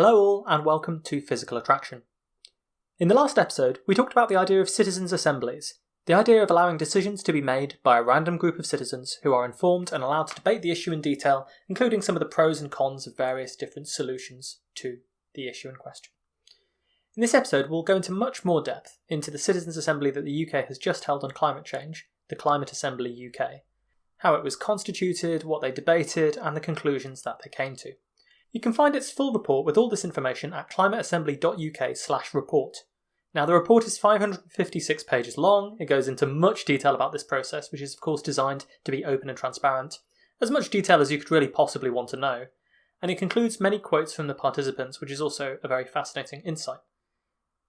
Hello all and welcome to Physical Attraction. In the last episode, we talked about the idea of citizens' assemblies, the idea of allowing decisions to be made by a random group of citizens who are informed and allowed to debate the issue in detail, including some of the pros and cons of various different solutions to the issue in question. In this episode, we'll go into much more depth into the citizens' assembly that the UK has just held on climate change, the Climate Assembly UK, how it was constituted, what they debated, and the conclusions that they came to. You can find its full report with all this information at climateassembly.uk/report. Now, the report is 556 pages long. It goes into much detail about this process, which is of course designed to be open and transparent, as much detail as you could really possibly want to know, and it includes many quotes from the participants, which is also a very fascinating insight.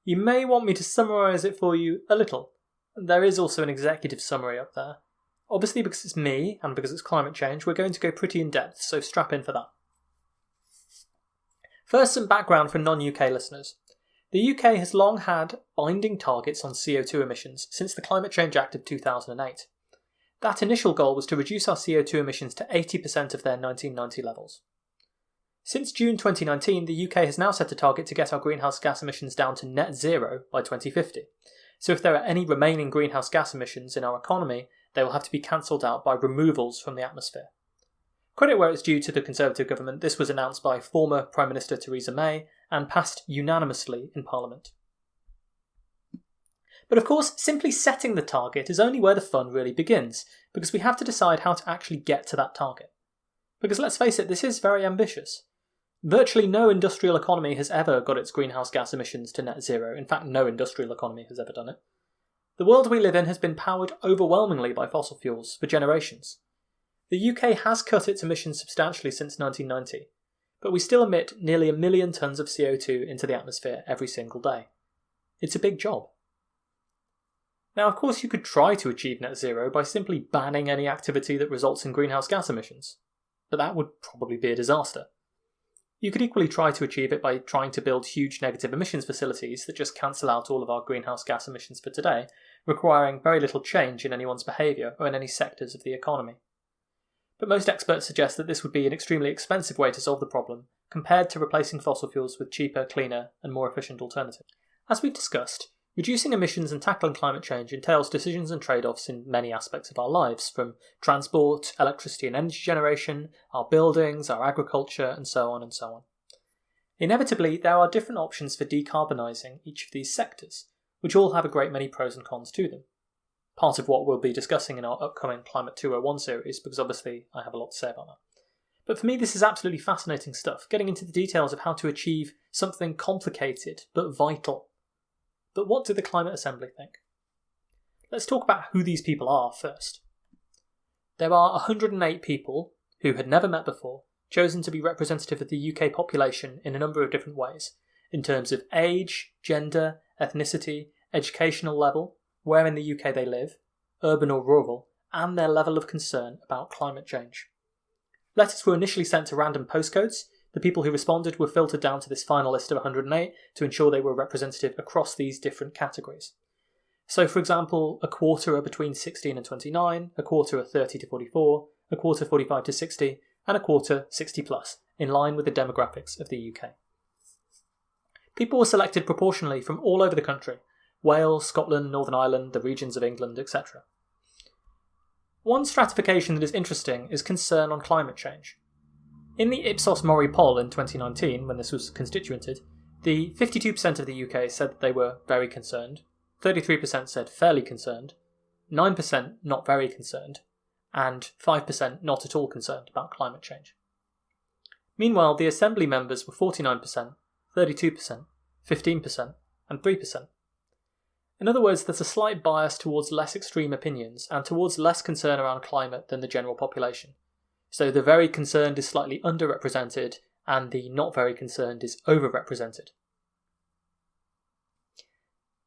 You may want me to summarise it for you a little. There is also an executive summary up there. Obviously, because it's me, and because it's climate change, we're going to go pretty in depth, so strap in for that. First, some background for non-UK listeners. The UK has long had binding targets on CO2 emissions since the Climate Change Act of 2008. That initial goal was to reduce our CO2 emissions to 80% of their 1990 levels. Since June 2019, the UK has now set a target to get our greenhouse gas emissions down to net zero by 2050. So if there are any remaining greenhouse gas emissions in our economy, they will have to be cancelled out by removals from the atmosphere. Credit where it's due to the Conservative government, this was announced by former Prime Minister Theresa May and passed unanimously in Parliament. But of course, simply setting the target is only where the fun really begins, because we have to decide how to actually get to that target. Because let's face it, this is very ambitious. Virtually no industrial economy has ever got its greenhouse gas emissions to net zero. In fact, no industrial economy has ever done it. The world we live in has been powered overwhelmingly by fossil fuels for generations. The UK has cut its emissions substantially since 1990, but we still emit nearly 1 million tonnes of CO2 into the atmosphere every single day. It's a big job. Now, of course, you could try to achieve net zero by simply banning any activity that results in greenhouse gas emissions, but that would probably be a disaster. You could equally try to achieve it by trying to build huge negative emissions facilities that just cancel out all of our greenhouse gas emissions for today, requiring very little change in anyone's behaviour or in any sectors of the economy. But most experts suggest that this would be an extremely expensive way to solve the problem, compared to replacing fossil fuels with cheaper, cleaner, and more efficient alternatives. As we've discussed, reducing emissions and tackling climate change entails decisions and trade-offs in many aspects of our lives, from transport, electricity and energy generation, our buildings, our agriculture, and so on and so on. Inevitably, there are different options for decarbonising each of these sectors, which all have a great many pros and cons to them. Part of what we'll be discussing in our upcoming Climate 201 series, because obviously I have a lot to say about that. But for me, this is absolutely fascinating stuff, getting into the details of how to achieve something complicated but vital. But what do the Climate Assembly think? Let's talk about who these people are first. There are 108 people who had never met before, chosen to be representative of the UK population in a number of different ways, in terms of age, gender, ethnicity, educational level, where in the UK they live, urban or rural, and their level of concern about climate change. Letters were initially sent to random postcodes. The people who responded were filtered down to this final list of 108 to ensure they were representative across these different categories. So, for example, a quarter are between 16 and 29, a quarter are 30 to 44, a quarter 45 to 60, and a quarter 60 plus, in line with the demographics of the UK. People were selected proportionally from all over the country: Wales, Scotland, Northern Ireland, the regions of England, etc. One stratification that is interesting is concern on climate change. In the Ipsos Mori poll in 2019, when this was constituented, the 52% of the UK said that they were very concerned, 33% said fairly concerned, 9% not very concerned, and 5% not at all concerned about climate change. Meanwhile, the Assembly members were 49%, 32%, 15%, and 3%. In other words, there's a slight bias towards less extreme opinions and towards less concern around climate than the general population. So the very concerned is slightly underrepresented and the not very concerned is overrepresented.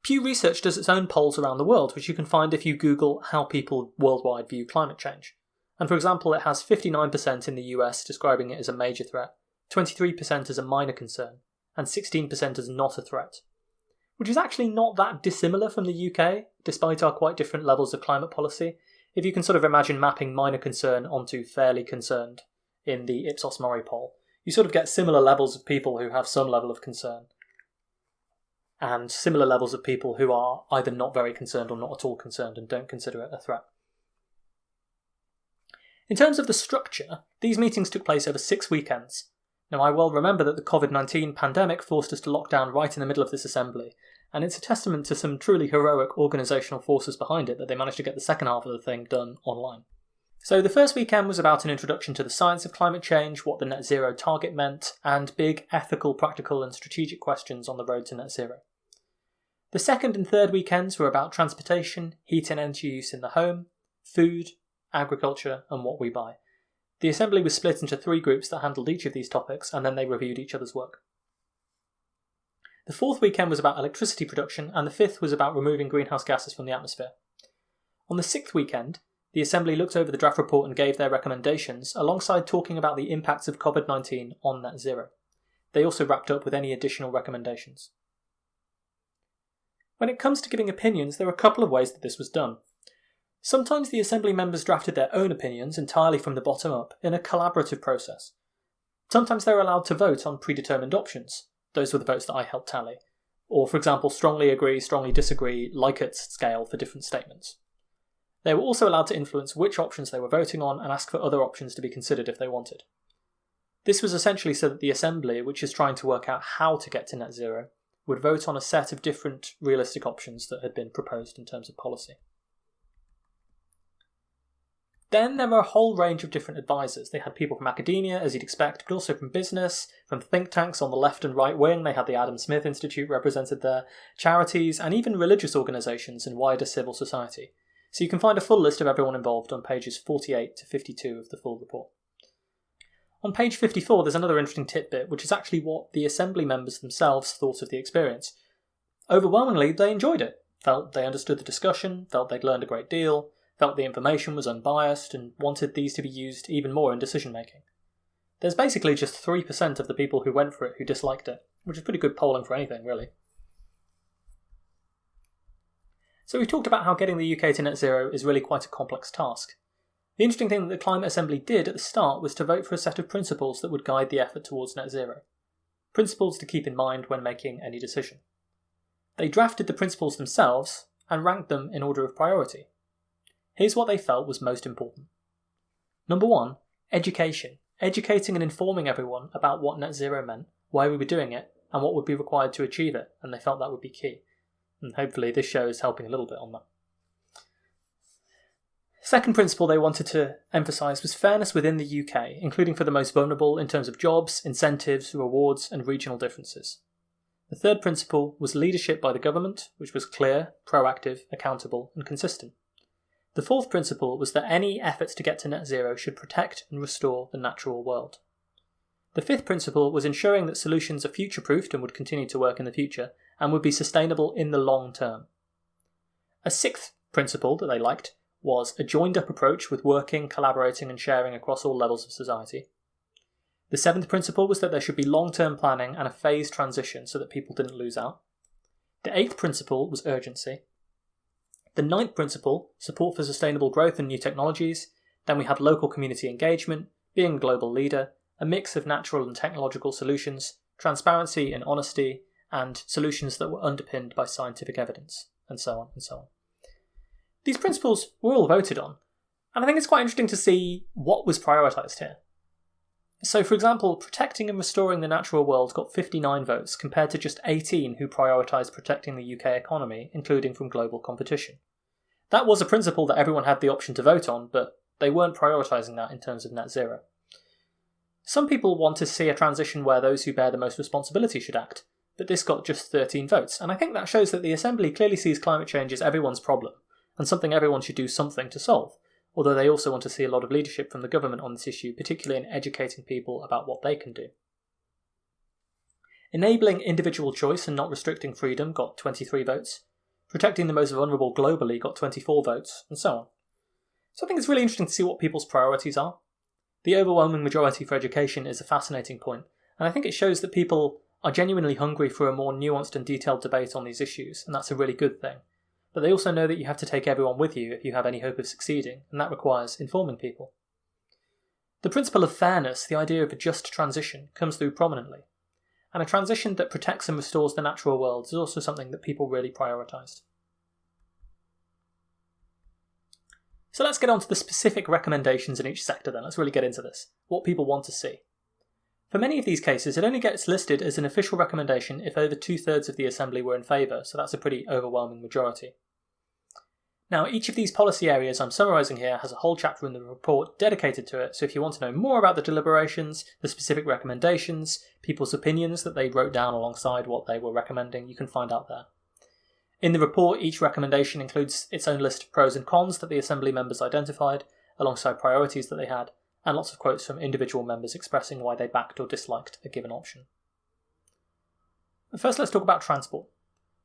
Pew Research does its own polls around the world, which you can find if you Google how people worldwide view climate change. And for example, it has 59% in the US describing it as a major threat, 23% as a minor concern, and 16% as not a threat. Which is actually not that dissimilar from the UK, despite our quite different levels of climate policy, if you can sort of imagine mapping minor concern onto fairly concerned in the Ipsos Mori poll. you sort of get similar levels of people who have some level of concern, and similar levels of people who are either not very concerned or not at all concerned and don't consider it a threat. In terms of the structure, these meetings took place over 6 weekends. Now, I well remember that the COVID-19 pandemic forced us to lock down right in the middle of this assembly, and it's a testament to some truly heroic organisational forces behind it that they managed to get the second half of the thing done online. So the first weekend was about an introduction to the science of climate change, what the net zero target meant, and big ethical, practical and strategic questions on the road to net zero. The second and third weekends were about transportation, heat and energy use in the home, food, agriculture and what we buy. The assembly was split into 3 groups that handled each of these topics, and then they reviewed each other's work. The fourth weekend was about electricity production, and the fifth was about removing greenhouse gases from the atmosphere. On the 6th weekend, the assembly looked over the draft report and gave their recommendations, alongside talking about the impacts of COVID-19 on net zero. They also wrapped up with any additional recommendations. When it comes to giving opinions, there are a couple of ways that this was done. Sometimes the assembly members drafted their own opinions entirely from the bottom up in a collaborative process. Sometimes they were allowed to vote on predetermined options. Those were the votes that I helped tally. Or, for example, strongly agree, strongly disagree, Likert scale for different statements. They were also allowed to influence which options they were voting on and ask for other options to be considered if they wanted. This was essentially so that the assembly, which is trying to work out how to get to net zero, would vote on a set of different realistic options that had been proposed in terms of policy. Then there were a whole range of different advisors. They had people from academia, as you'd expect, but also from business, from think tanks on the left and right wing. They had the Adam Smith Institute represented there, charities, and even religious organisations and wider civil society. So you can find a full list of everyone involved on pages 48 to 52 of the full report. On page 54 there's another interesting tidbit, which is actually what the assembly members themselves thought of the experience. Overwhelmingly, they enjoyed it, felt they understood the discussion, felt they'd learned a great deal, felt the information was unbiased, and wanted these to be used even more in decision making. There's basically just 3% of the people who went for it who disliked it, which is pretty good polling for anything, really. So we've talked about how getting the UK to net zero is really quite a complex task. The interesting thing that the Climate Assembly did at the start was to vote for a set of principles that would guide the effort towards net zero. Principles to keep in mind when making any decision. They drafted the principles themselves and ranked them in order of priority. Here's what they felt was most important. Number 1, education. Educating and informing everyone about what net zero meant, why we were doing it, and what would be required to achieve it, and they felt that would be key. And hopefully this show is helping a little bit on that. Second principle they wanted to emphasise was fairness within the UK, including for the most vulnerable in terms of jobs, incentives, rewards and regional differences. The third principle was leadership by the government, which was clear, proactive, accountable and consistent. The fourth principle was that any efforts to get to net zero should protect and restore the natural world. The fifth principle was ensuring that solutions are future-proofed and would continue to work in the future, and would be sustainable in the long term. A sixth principle that they liked was a joined-up approach with working, collaborating and sharing across all levels of society. The seventh principle was that there should be long-term planning and a phased transition so that people didn't lose out. The eighth principle was urgency. The ninth principle, support for sustainable growth and new technologies. Then we had local community engagement, being a global leader, a mix of natural and technological solutions, transparency and honesty, and solutions that were underpinned by scientific evidence, and so on and so on. These principles were all voted on, and I think it's quite interesting to see what was prioritised here. So, for example, protecting and restoring the natural world got 59 votes, compared to just 18 who prioritised protecting the UK economy, including from global competition. That was a principle that everyone had the option to vote on, but they weren't prioritising that in terms of net zero. Some people want to see a transition where those who bear the most responsibility should act, but this got just 13 votes, and I think that shows that the Assembly clearly sees climate change as everyone's problem, and something everyone should do something to solve, although they also want to see a lot of leadership from the government on this issue, particularly in educating people about what they can do. Enabling individual choice and not restricting freedom got 23 votes, protecting the most vulnerable globally got 24 votes, and so on. So I think it's really interesting to see what people's priorities are. The overwhelming majority for education is a fascinating point, and I think it shows that people are genuinely hungry for a more nuanced and detailed debate on these issues, and that's a really good thing. But they also know that you have to take everyone with you if you have any hope of succeeding, and that requires informing people. The principle of fairness, the idea of a just transition, comes through prominently. And a transition that protects and restores the natural world is also something that people really prioritised. So let's get on to the specific recommendations in each sector then. Let's really get into this. What people want to see. For many of these cases, it only gets listed as an official recommendation if over 2/3 of the Assembly were in favour, so that's a pretty overwhelming majority. Now, each of these policy areas I'm summarising here has a whole chapter in the report dedicated to it, so if you want to know more about the deliberations, the specific recommendations, people's opinions that they wrote down alongside what they were recommending, you can find out there. In the report, each recommendation includes its own list of pros and cons that the Assembly members identified, alongside priorities that they had, and lots of quotes from individual members expressing why they backed or disliked a given option. First, let's talk about transport.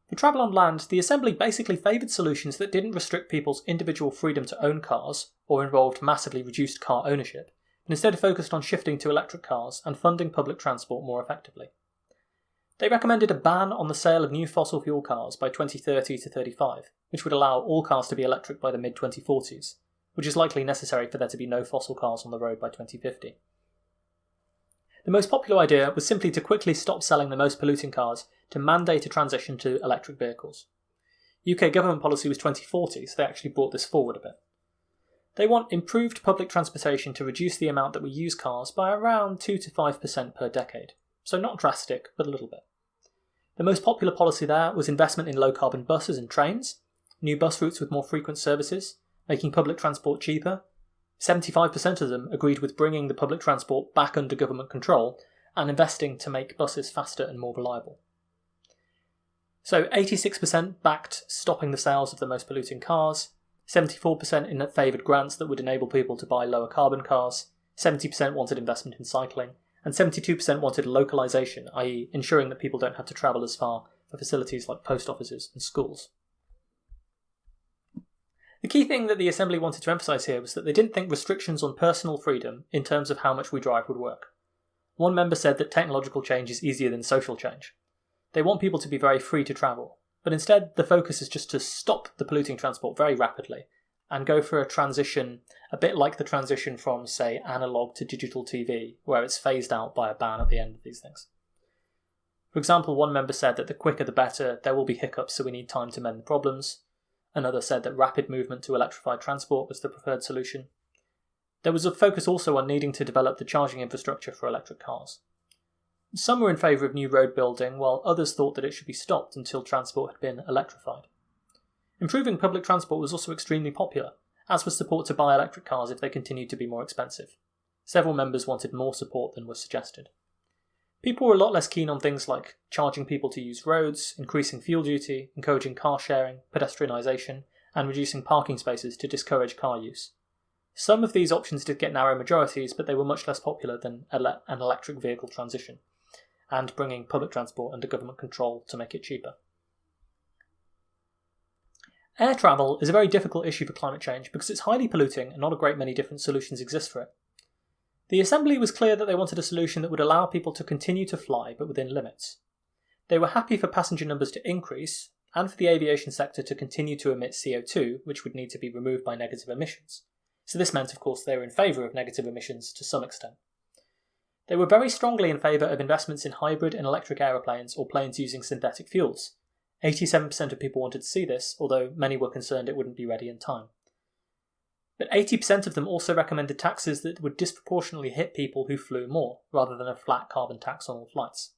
For travel on land, the Assembly basically favoured solutions that didn't restrict people's individual freedom to own cars or involved massively reduced car ownership, and instead focused on shifting to electric cars and funding public transport more effectively. They recommended a ban on the sale of new fossil fuel cars by 2030 to 35, which would allow all cars to be electric by the mid-2040s, which is likely necessary for there to be no fossil cars on the road by 2050. The most popular idea was simply to quickly stop selling the most polluting cars to mandate a transition to electric vehicles. UK government policy was 2040, so they actually brought this forward a bit. They want improved public transportation to reduce the amount that we use cars by around 2 to 5% per decade, so not drastic, but a little bit. The most popular policy there was investment in low-carbon buses and trains, new bus routes with more frequent services, making public transport cheaper. 75% of them agreed with bringing the public transport back under government control and investing to make buses faster and more reliable. So 86% backed stopping the sales of the most polluting cars, 74% favoured grants that would enable people to buy lower carbon cars, 70% wanted investment in cycling, and 72% wanted localisation, i.e. ensuring that people don't have to travel as far for facilities like post offices and schools. The key thing that the Assembly wanted to emphasise here was that they didn't think restrictions on personal freedom in terms of how much we drive would work. One member said that technological change is easier than social change. They want people to be very free to travel, but instead the focus is just to stop the polluting transport very rapidly and go for a transition a bit like the transition from, say, analogue to digital TV, where it's phased out by a ban at the end of these things. For example, one member said that the quicker the better, there will be hiccups so we need time to mend the problems. Another said that rapid movement to electrified transport was the preferred solution. There was a focus also on needing to develop the charging infrastructure for electric cars. Some were in favour of new road building, while others thought that it should be stopped until transport had been electrified. Improving public transport was also extremely popular, as was support to buy electric cars if they continued to be more expensive. Several members wanted more support than was suggested. People were a lot less keen on things like charging people to use roads, increasing fuel duty, encouraging car sharing, pedestrianisation, and reducing parking spaces to discourage car use. Some of these options did get narrow majorities, but they were much less popular than an electric vehicle transition, and bringing public transport under government control to make it cheaper. Air travel is a very difficult issue for climate change because it's highly polluting and not a great many different solutions exist for it. The Assembly was clear that they wanted a solution that would allow people to continue to fly, but within limits. They were happy for passenger numbers to increase, and for the aviation sector to continue to emit CO2, which would need to be removed by negative emissions. So this meant, of course, they were in favour of negative emissions to some extent. They were very strongly in favour of investments in hybrid and electric aeroplanes or planes using synthetic fuels. 87% of people wanted to see this, although many were concerned it wouldn't be ready in time. But 80% of them also recommended taxes that would disproportionately hit people who flew more, rather than a flat carbon tax on all flights.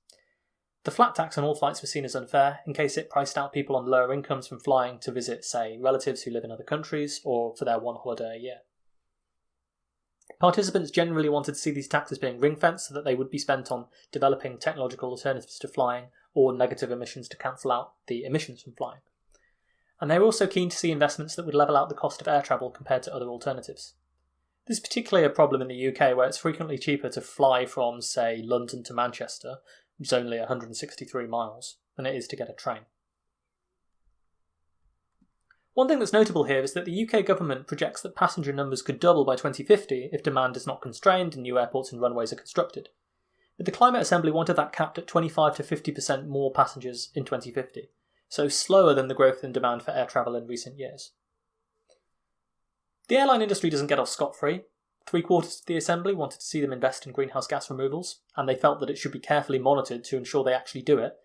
The flat tax on all flights was seen as unfair, in case it priced out people on lower incomes from flying to visit, say, relatives who live in other countries, or for their one holiday a year. Participants generally wanted to see these taxes being ring-fenced so that they would be spent on developing technological alternatives to flying, or negative emissions to cancel out the emissions from flying. And they were also keen to see investments that would level out the cost of air travel compared to other alternatives. This is particularly a problem in the UK, where it's frequently cheaper to fly from, say, London to Manchester, which is only 163 miles, than it is to get a train. One thing that's notable here is that the UK government projects that passenger numbers could double by 2050 if demand is not constrained and new airports and runways are constructed. But the Climate Assembly wanted that capped at 25 to 50% more passengers in 2050. So slower than the growth in demand for air travel in recent years. The airline industry doesn't get off scot-free. 3/4 of the Assembly wanted to see them invest in greenhouse gas removals, and they felt that it should be carefully monitored to ensure they actually do it,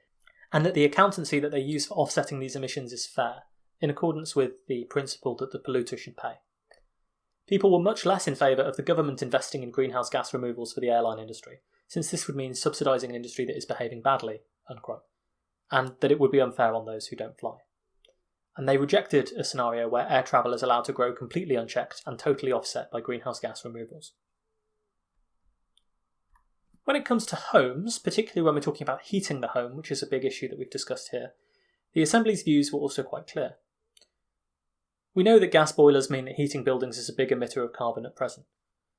and that the accountancy that they use for offsetting these emissions is fair, in accordance with the principle that the polluter should pay. People were much less in favour of the government investing in greenhouse gas removals for the airline industry, since this would mean subsidising an industry that is behaving badly, unquote, and that it would be unfair on those who don't fly. And they rejected a scenario where air travel is allowed to grow completely unchecked and totally offset by greenhouse gas removals. When it comes to homes, particularly when we're talking about heating the home, which is a big issue that we've discussed here, the Assembly's views were also quite clear. We know that gas boilers mean that heating buildings is a big emitter of carbon at present.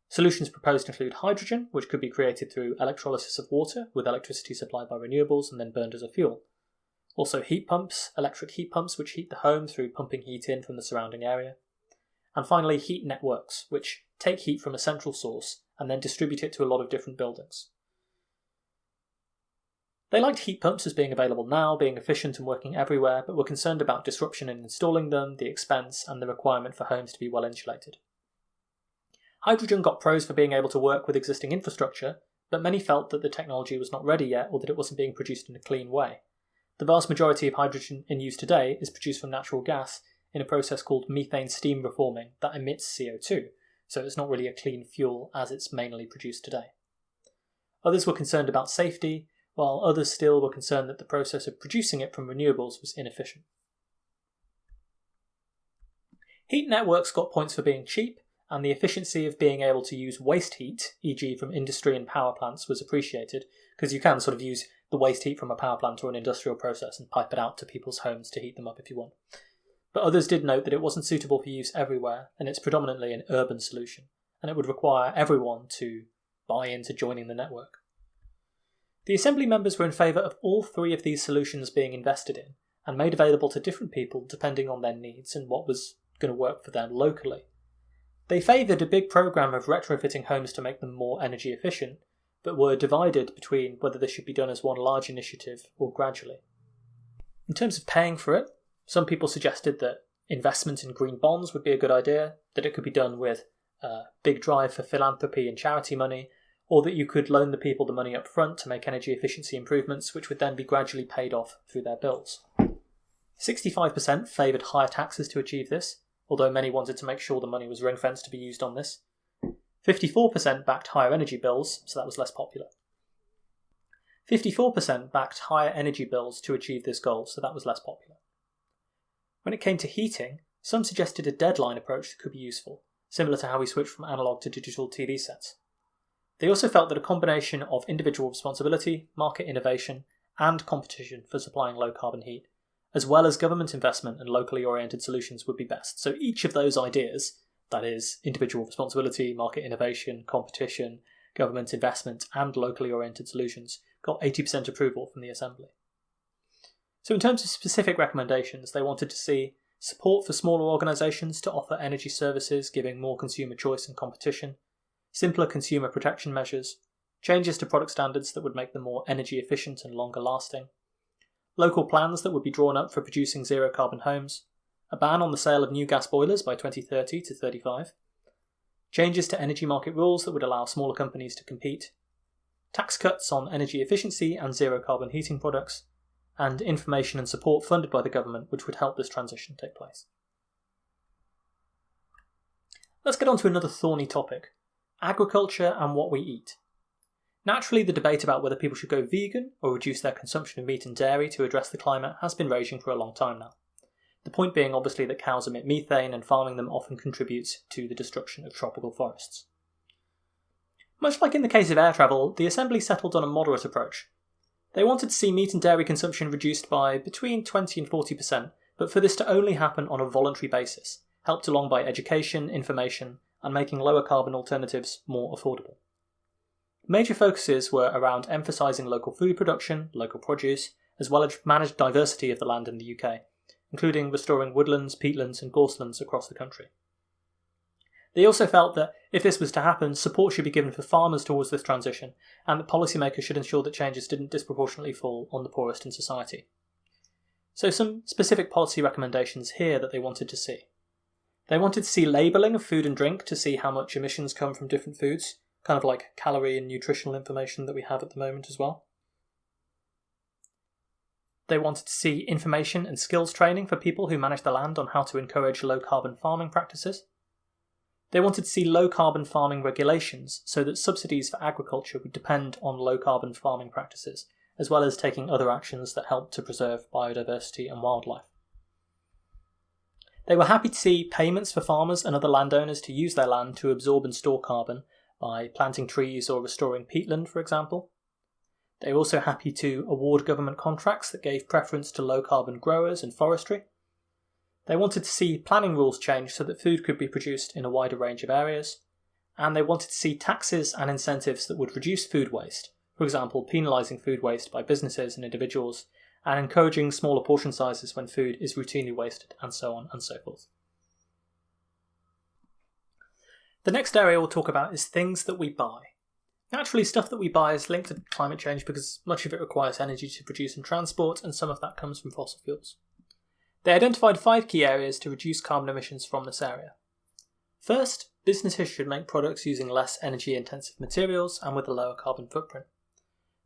Solutions proposed include hydrogen, which could be created through electrolysis of water, with electricity supplied by renewables and then burned as a fuel. Also heat pumps, electric heat pumps, which heat the home through pumping heat in from the surrounding area. And finally, heat networks, which take heat from a central source and then distribute it to a lot of different buildings. They liked heat pumps as being available now, being efficient and working everywhere, but were concerned about disruption in installing them, the expense, and the requirement for homes to be well insulated. Hydrogen got pros for being able to work with existing infrastructure, but many felt that the technology was not ready yet or that it wasn't being produced in a clean way. The vast majority of hydrogen in use today is produced from natural gas in a process called methane steam reforming that emits CO2, so it's not really a clean fuel as it's mainly produced today. Others were concerned about safety, while others still were concerned that the process of producing it from renewables was inefficient. Heat networks got points for being cheap, and the efficiency of being able to use waste heat, e.g. from industry and power plants, was appreciated, because you can sort of use the waste heat from a power plant or an industrial process and pipe it out to people's homes to heat them up if you want. But others did note that it wasn't suitable for use everywhere, and it's predominantly an urban solution, and it would require everyone to buy into joining the network. The Assembly members were in favour of all three of these solutions being invested in, and made available to different people depending on their needs and what was going to work for them locally. They favoured a big programme of retrofitting homes to make them more energy efficient, but were divided between whether this should be done as one large initiative or gradually. In terms of paying for it, some people suggested that investment in green bonds would be a good idea, that it could be done with a big drive for philanthropy and charity money, or that you could loan the people the money up front to make energy efficiency improvements, which would then be gradually paid off through their bills. 65% favoured higher taxes to achieve this, although many wanted to make sure the money was ring-fenced to be used on this. 54% backed higher energy bills, so that was less popular. 54% backed higher energy bills to achieve this goal, so that was less popular. When it came to heating, some suggested a deadline approach that could be useful, similar to how we switched from analogue to digital TV sets. They also felt that a combination of individual responsibility, market innovation, and competition for supplying low-carbon heat, as well as government investment and locally oriented solutions would be best. So each of those ideas, that is, individual responsibility, market innovation, competition, government investment, and locally oriented solutions, got 80% approval from the Assembly. So in terms of specific recommendations, they wanted to see support for smaller organisations to offer energy services, giving more consumer choice and competition, simpler consumer protection measures, changes to product standards that would make them more energy efficient and longer lasting, local plans that would be drawn up for producing zero carbon homes, a ban on the sale of new gas boilers by 2030 to 35, changes to energy market rules that would allow smaller companies to compete, tax cuts on energy efficiency and zero carbon heating products, and information and support funded by the government which would help this transition take place. Let's get on to another thorny topic: agriculture and what we eat. Naturally, the debate about whether people should go vegan or reduce their consumption of meat and dairy to address the climate has been raging for a long time now. The point being obviously that cows emit methane and farming them often contributes to the destruction of tropical forests. Much like in the case of air travel, the Assembly settled on a moderate approach. They wanted to see meat and dairy consumption reduced by between 20 and 40%, but for this to only happen on a voluntary basis, helped along by education, information, and making lower carbon alternatives more affordable. Major focuses were around emphasising local food production, local produce, as well as managed diversity of the land in the UK, including restoring woodlands, peatlands and gorselands across the country. They also felt that if this was to happen, support should be given for farmers towards this transition, and that policymakers should ensure that changes didn't disproportionately fall on the poorest in society. So some specific policy recommendations here that they wanted to see. They wanted to see labelling of food and drink to see how much emissions come from different foods, kind of like calorie and nutritional information that we have at the moment as well. They wanted to see information and skills training for people who manage the land on how to encourage low-carbon farming practices. They wanted to see low-carbon farming regulations so that subsidies for agriculture would depend on low-carbon farming practices, as well as taking other actions that help to preserve biodiversity and wildlife. They were happy to see payments for farmers and other landowners to use their land to absorb and store carbon by planting trees or restoring peatland, for example. They were also happy to award government contracts that gave preference to low-carbon growers and forestry. They wanted to see planning rules changed so that food could be produced in a wider range of areas. And they wanted to see taxes and incentives that would reduce food waste, for example, penalising food waste by businesses and individuals, and encouraging smaller portion sizes when food is routinely wasted, and so on and so forth. The next area we'll talk about is things that we buy. Naturally, stuff that we buy is linked to climate change because much of it requires energy to produce and transport, and some of that comes from fossil fuels. They identified 5 key areas to reduce carbon emissions from this area. First, businesses should make products using less energy-intensive materials and with a lower carbon footprint.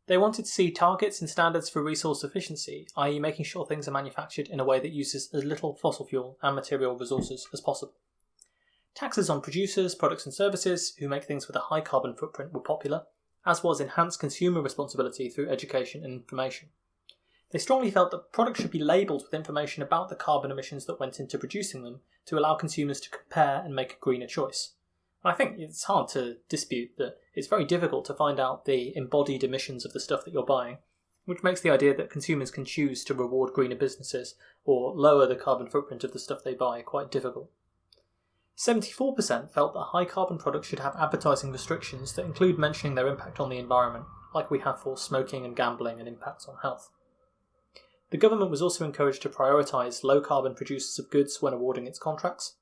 They wanted to see targets and standards for resource efficiency, i.e. making sure things are manufactured in a way that uses as little fossil fuel and material resources as possible. Taxes on producers, products and services who make things with a high carbon footprint were popular, as was enhanced consumer responsibility through education and information. They strongly felt that products should be labelled with information about the carbon emissions that went into producing them to allow consumers to compare and make a greener choice. And I think it's hard to dispute that it's very difficult to find out the embodied emissions of the stuff that you're buying, which makes the idea that consumers can choose to reward greener businesses or lower the carbon footprint of the stuff they buy quite difficult. 74% felt that high carbon products should have advertising restrictions that include mentioning their impact on the environment, like we have for smoking and gambling and impacts on health. The government was also encouraged to prioritise low carbon producers of goods when awarding its contracts.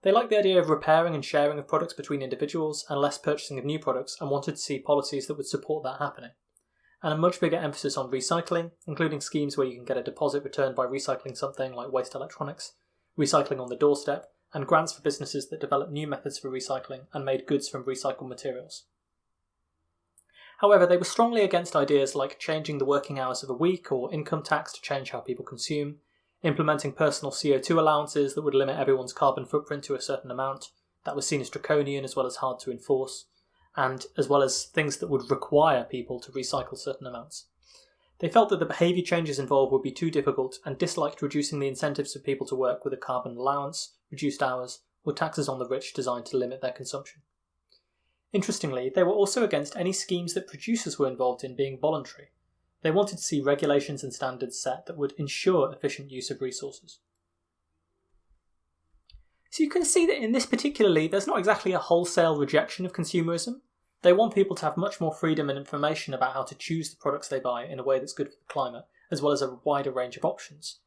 They liked the idea of repairing and sharing of products between individuals and less purchasing of new products, and wanted to see policies that would support that happening. And a much bigger emphasis on recycling, including schemes where you can get a deposit returned by recycling something like waste electronics, recycling on the doorstep, and grants for businesses that developed new methods for recycling and made goods from recycled materials. However, they were strongly against ideas like changing the working hours of a week or income tax to change how people consume, implementing personal CO2 allowances that would limit everyone's carbon footprint to a certain amount, that was seen as draconian as well as hard to enforce, and as well as things that would require people to recycle certain amounts. They felt that the behaviour changes involved would be too difficult and disliked reducing the incentives for people to work with a carbon allowance, reduced hours, or taxes on the rich designed to limit their consumption. Interestingly, they were also against any schemes that producers were involved in being voluntary. They wanted to see regulations and standards set that would ensure efficient use of resources. So you can see that in this particularly, there's not exactly a wholesale rejection of consumerism. They want people to have much more freedom and information about how to choose the products they buy in a way that's good for the climate, as well as a wider range of options.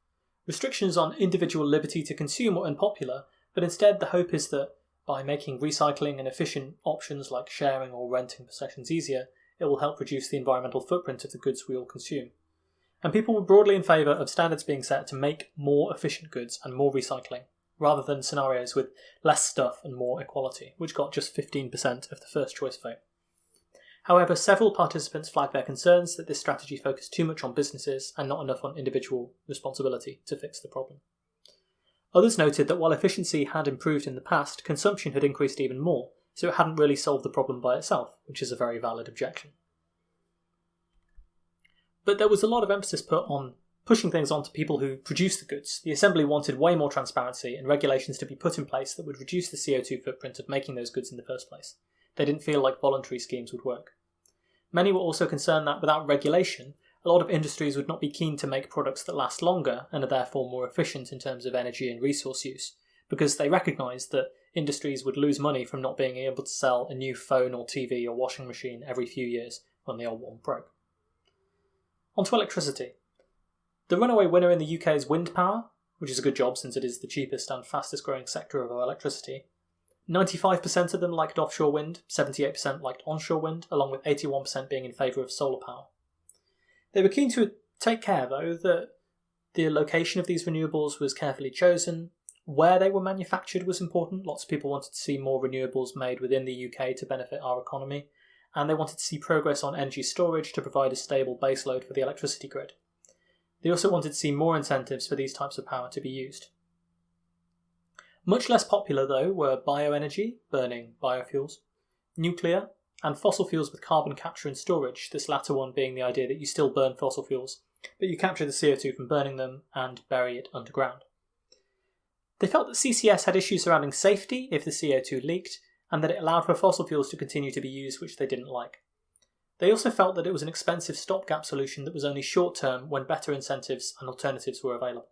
Restrictions on individual liberty to consume were unpopular, but instead the hope is that by making recycling and efficient options like sharing or renting possessions easier, it will help reduce the environmental footprint of the goods we all consume. And people were broadly in favour of standards being set to make more efficient goods and more recycling, rather than scenarios with less stuff and more equality, which got just 15% of the first choice vote. However, several participants flagged their concerns that this strategy focused too much on businesses and not enough on individual responsibility to fix the problem. Others noted that while efficiency had improved in the past, consumption had increased even more, so it hadn't really solved the problem by itself, which is a very valid objection. But there was a lot of emphasis put on pushing things onto people who produce the goods. The Assembly wanted way more transparency and regulations to be put in place that would reduce the CO2 footprint of making those goods in the first place. They didn't feel like voluntary schemes would work. Many were also concerned that without regulation, a lot of industries would not be keen to make products that last longer and are therefore more efficient in terms of energy and resource use, because they recognised that industries would lose money from not being able to sell a new phone or TV or washing machine every few years when the old one broke. On to electricity. The runaway winner in the UK is wind power, which is a good job since it is the cheapest and fastest growing sector of our electricity. 95% of them liked offshore wind, 78% liked onshore wind, along with 81% being in favour of solar power. They were keen to take care, though, that the location of these renewables was carefully chosen, Where they were manufactured was important. Lots of people wanted to see more renewables made within the UK to benefit our economy, and they wanted to see progress on energy storage to provide a stable baseload for the electricity grid. They also wanted to see more incentives for these types of power to be used. Much less popular, though, were bioenergy, burning biofuels, nuclear, and fossil fuels with carbon capture and storage, this latter one being the idea that you still burn fossil fuels, but you capture the CO2 from burning them and bury it underground. They felt that CCS had issues surrounding safety if the CO2 leaked, and that it allowed for fossil fuels to continue to be used, which they didn't like. They also felt that it was an expensive stopgap solution that was only short-term when better incentives and alternatives were available.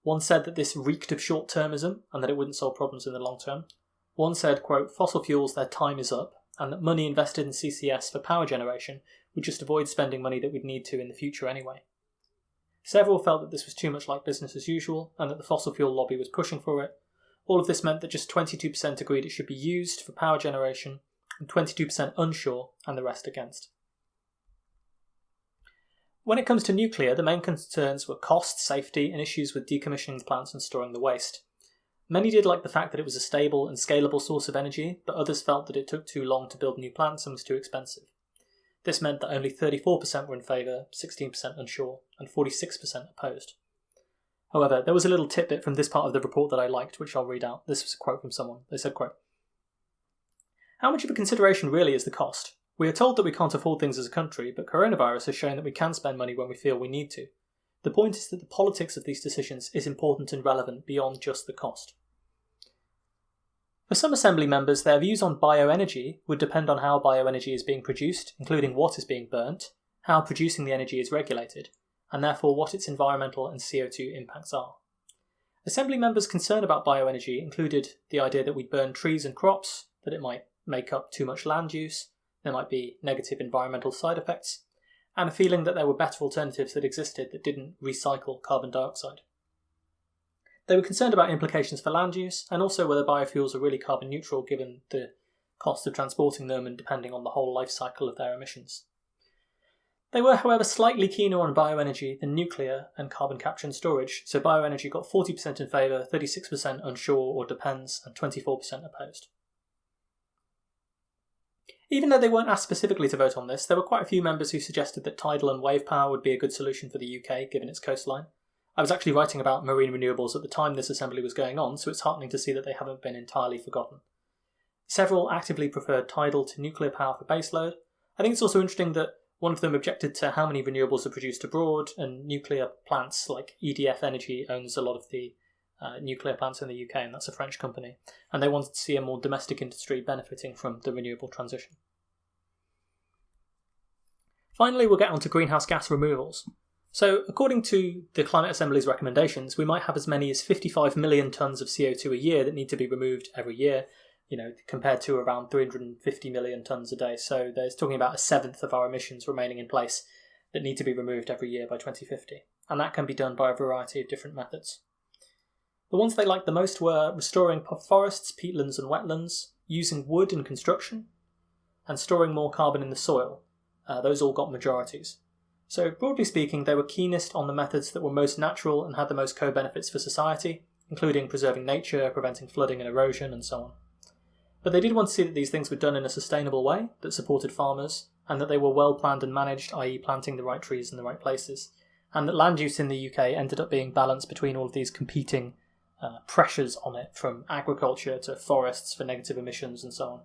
One said that this reeked of short-termism and that it wouldn't solve problems in the long term. One said, quote, fossil fuels, their time is up, and that money invested in CCS for power generation would just avoid spending money that we'd need to in the future anyway. Several felt that this was too much like business as usual and that the fossil fuel lobby was pushing for it. All of this meant that just 22% agreed it should be used for power generation and 22% unsure and the rest against. When it comes to nuclear, the main concerns were cost, safety, and issues with decommissioning the plants and storing the waste. Many did like the fact that it was a stable and scalable source of energy, but others felt that it took too long to build new plants and was too expensive. This meant that only 34% were in favour, 16% unsure, and 46% opposed. However, there was a little tidbit from this part of the report that I liked, which I'll read out. This was a quote from someone. They said, quote, "How much of a consideration really is the cost? We are told that we can't afford things as a country, but coronavirus has shown that we can spend money when we feel we need to. The point is that the politics of these decisions is important and relevant beyond just the cost." For some Assembly members, their views on bioenergy would depend on how bioenergy is being produced, including what is being burnt, how producing the energy is regulated, and therefore what its environmental and CO2 impacts are. Assembly members' concern about bioenergy included the idea that we'd burn trees and crops, that it might make up too much land use, there might be negative environmental side effects, and a feeling that there were better alternatives that existed that didn't recycle carbon dioxide. They were concerned about implications for land use, and also whether biofuels are really carbon neutral given the cost of transporting them and depending on the whole life cycle of their emissions. They were, however, slightly keener on bioenergy than nuclear and carbon capture and storage, so bioenergy got 40% in favour, 36% unsure or depends, and 24% opposed. Even though they weren't asked specifically to vote on this, there were quite a few members who suggested that tidal and wave power would be a good solution for the UK, given its coastline. I was actually writing about marine renewables at the time this assembly was going on, so it's heartening to see that they haven't been entirely forgotten. Several actively preferred tidal to nuclear power for baseload. I think it's also interesting that one of them objected to how many renewables are produced abroad, and nuclear plants like EDF Energy owns a lot of the nuclear plants in the UK, and that's a French company, and they wanted to see a more domestic industry benefiting from the renewable transition. Finally, we'll get on to greenhouse gas removals. So, according to the Climate Assembly's recommendations, we might have as many as 55 million tonnes of CO2 a year that need to be removed every year, compared to around 350 million tonnes a day. So there's talking about a seventh of our emissions remaining in place that need to be removed every year by 2050. And that can be done by a variety of different methods. The ones they liked the most were restoring forests, peatlands and wetlands, using wood in construction, and storing more carbon in the soil. Those all got majorities. So broadly speaking, they were keenest on the methods that were most natural and had the most co-benefits for society, including preserving nature, preventing flooding and erosion, and so on. But they did want to see that these things were done in a sustainable way that supported farmers, and that they were well planned and managed, i.e. planting the right trees in the right places, and that land use in the UK ended up being balanced between all of these competing pressures on it, from agriculture to forests for negative emissions and so on.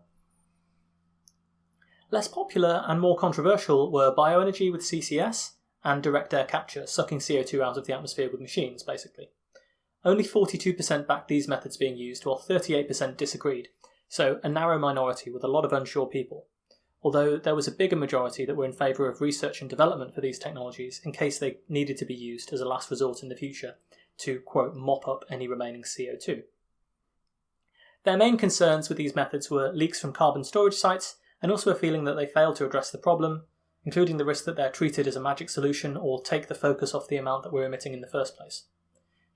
Less popular and more controversial were bioenergy with CCS and direct air capture, sucking CO2 out of the atmosphere with machines, basically. Only 42% backed these methods being used, while 38% disagreed, so a narrow minority with a lot of unsure people, although there was a bigger majority that were in favour of research and development for these technologies in case they needed to be used as a last resort in the future to, quote, mop up any remaining CO2. Their main concerns with these methods were leaks from carbon storage sites, and also a feeling that they fail to address the problem, including the risk that they're treated as a magic solution or take the focus off the amount that we're emitting in the first place.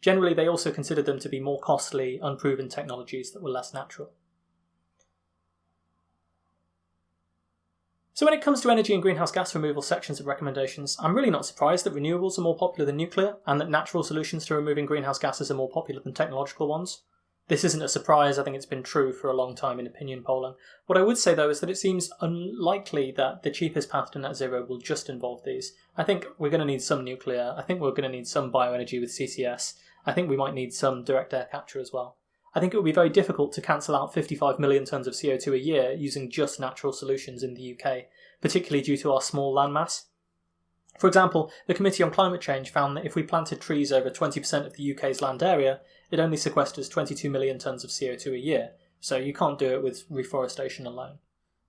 Generally, they also considered them to be more costly, unproven technologies that were less natural. So when it comes to energy and greenhouse gas removal sections of recommendations, I'm really not surprised that renewables are more popular than nuclear, and that natural solutions to removing greenhouse gases are more popular than technological ones. This isn't a surprise, I think it's been true for a long time in opinion polling. What I would say though is that it seems unlikely that the cheapest path to net zero will just involve these. I think we're going to need some nuclear, I think we're going to need some bioenergy with CCS, I think we might need some direct air capture as well. I think it would be very difficult to cancel out 55 million tonnes of CO2 a year using just natural solutions in the UK, particularly due to our small landmass. For example, the Committee on Climate Change found that if we planted trees over 20% of the UK's land area, it only sequesters 22 million tonnes of CO2 a year, so you can't do it with reforestation alone.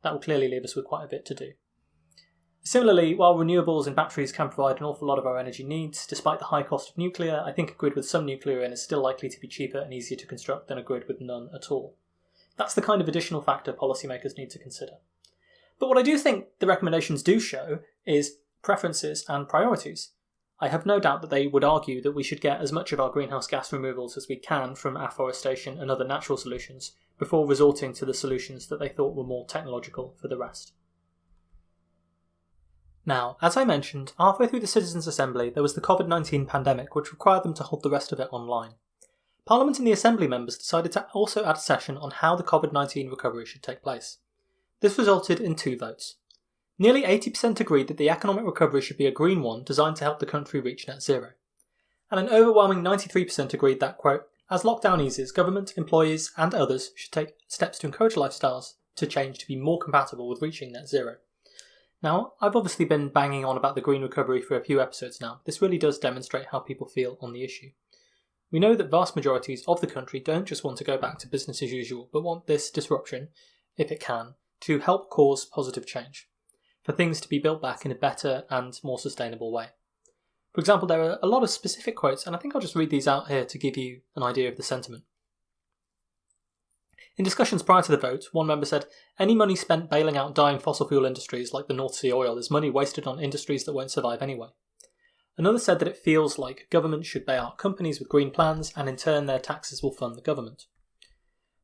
That will clearly leave us with quite a bit to do. Similarly, while renewables and batteries can provide an awful lot of our energy needs, despite the high cost of nuclear, I think a grid with some nuclear in is still likely to be cheaper and easier to construct than a grid with none at all. That's the kind of additional factor policymakers need to consider. But what I do think the recommendations do show is preferences and priorities. I have no doubt that they would argue that we should get as much of our greenhouse gas removals as we can from afforestation and other natural solutions before resorting to the solutions that they thought were more technological for the rest. Now, as I mentioned, halfway through the Citizens' Assembly there was the COVID-19 pandemic, which required them to hold the rest of it online. Parliament and the Assembly members decided to also add a session on how the COVID-19 recovery should take place. This resulted in 2 votes. Nearly 80% agreed that the economic recovery should be a green one designed to help the country reach net zero. And an overwhelming 93% agreed that, quote, as lockdown eases, government, employees and others should take steps to encourage lifestyles to change to be more compatible with reaching net zero. Now, I've obviously been banging on about the green recovery for a few episodes now. This really does demonstrate how people feel on the issue. We know that vast majorities of the country don't just want to go back to business as usual, but want this disruption, if it can, to help cause positive change, for things to be built back in a better and more sustainable way. For example, there are a lot of specific quotes, and I think I'll just read these out here to give you an idea of the sentiment. In discussions prior to the vote, one member said, any money spent bailing out dying fossil fuel industries like the North Sea oil is money wasted on industries that won't survive anyway. Another said that it feels like government should bail out companies with green plans and in turn their taxes will fund the government.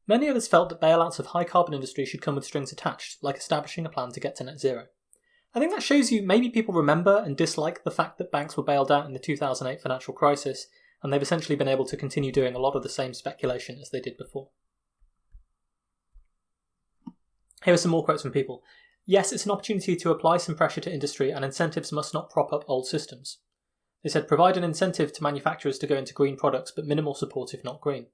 Many others felt that bailouts of high carbon industry should come with strings attached, like establishing a plan to get to net zero. I think that shows you maybe people remember and dislike the fact that banks were bailed out in the 2008 financial crisis, and they've essentially been able to continue doing a lot of the same speculation as they did before. Here are some more quotes from people. Yes, it's an opportunity to apply some pressure to industry and incentives must not prop up old systems. They said provide an incentive to manufacturers to go into green products but minimal support if not green.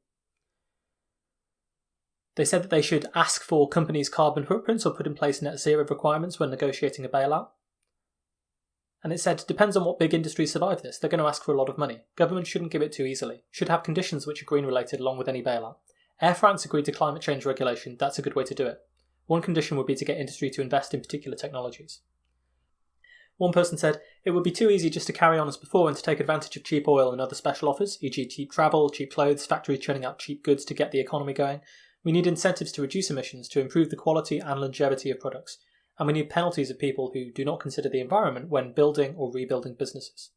They said that they should ask for companies' carbon footprints or put in place net zero requirements when negotiating a bailout. And it said, depends on what big industries survive this. They're going to ask for a lot of money. Government shouldn't give it too easily. Should have conditions which are green related along with any bailout. Air France agreed to climate change regulation. That's a good way to do it. One condition would be to get industry to invest in particular technologies. One person said, it would be too easy just to carry on as before and to take advantage of cheap oil and other special offers, e.g. cheap travel, cheap clothes, factories churning out cheap goods to get the economy going. We need incentives to reduce emissions, to improve the quality and longevity of products. And we need penalties of people who do not consider the environment when building or rebuilding businesses.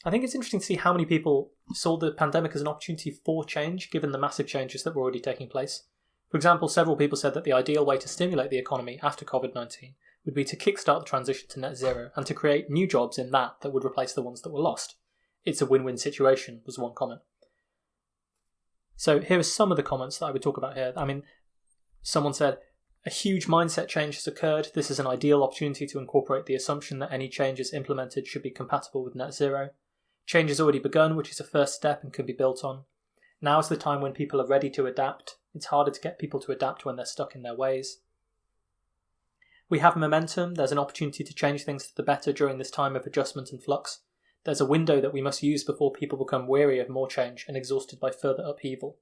I think it's interesting to see how many people saw the pandemic as an opportunity for change, given the massive changes that were already taking place. For example, several people said that the ideal way to stimulate the economy after COVID-19 would be to kickstart the transition to net zero and to create new jobs in that would replace the ones that were lost. It's a win-win situation, was one comment. So here are some of the comments that I would talk about here. Someone said, a huge mindset change has occurred. This is an ideal opportunity to incorporate the assumption that any changes implemented should be compatible with net zero. Change has already begun, which is a first step and can be built on. Now is the time when people are ready to adapt. It's harder to get people to adapt when they're stuck in their ways. We have momentum. There's an opportunity to change things for the better during this time of adjustment and flux. There's a window that we must use before people become weary of more change and exhausted by further upheaval.